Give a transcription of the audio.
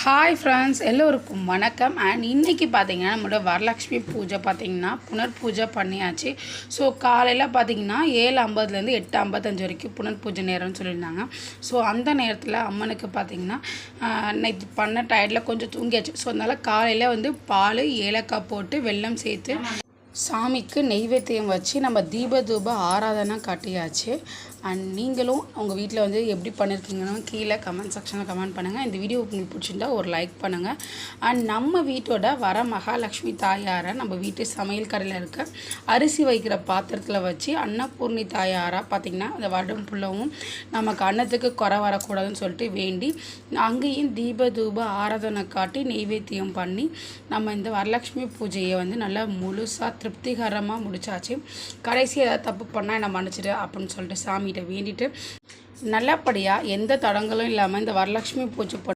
Hi friends, எல்லோருக்கும் வணக்கம். And இன்றைக்கி பார்த்திங்கன்னா நம்மளோட வரலக்ஷ்மி பூஜை பார்த்திங்கன்னா புனர் பூஜை பண்ணியாச்சு. ஸோ காலையில் பார்த்திங்கன்னா 7:50லேருந்து 8:55 வரைக்கும் புனர் பூஜை நேரம்னு சொல்லியிருந்தாங்க. ஸோ அந்த நேரத்தில் அம்மனுக்கு பார்த்திங்கன்னா நைட் பண்ண டயர்டில் கொஞ்சம் தூங்கியாச்சு. ஸோ அதனால் காலையில் பால் ஏலக்காய் போட்டு வெல்லம் சேர்த்து சாமிக்கு நெய்வேத்தியம் வச்சு நம்ம தூப ஆராதனை காட்டியாச்சு. அண்ட் நீங்களும் உங்கள் வீட்டில் எப்படி பண்ணியிருக்கீங்கன்னு கீழே கமெண்ட் செக்ஷனில் கமெண்ட் பண்ணுங்கள். இந்த வீடியோ உங்களுக்கு பிடிச்சிருந்தா ஒரு லைக் பண்ணுங்கள். அண்ட் நம்ம வீட்டோட வர மகாலட்சுமி தாயாரை நம்ம வீட்டு சமையல் கரையில் இருக்க அரிசி வைக்கிற பாத்திரத்தில் வச்சு அன்னபூர்ணி தாயாராக பார்த்திங்கன்னா அந்த வருடம் ஃபுல்லவும் நமக்கு அன்னத்துக்கு குறை வரக்கூடாதுன்னு சொல்லிட்டு வேண்டி அங்கேயும் தூப ஆராதனை காட்டி நெய்வேத்தியம் பண்ணி நம்ம இந்த வரலட்சுமி பூஜையை நல்லா முழுசாக திருப்திகரமாக முடிச்சாச்சு. கடைசி ஏதாவது தப்பு பண்ணால் என்ன மன்னிச்சிடு அப்படின்னு சொல்லிட்டு சாமிகிட்ட வேண்டிட்டு நல்லபடியாக எந்த தடங்களும் இல்லாமல் இந்த வரலட்சுமி பூஜை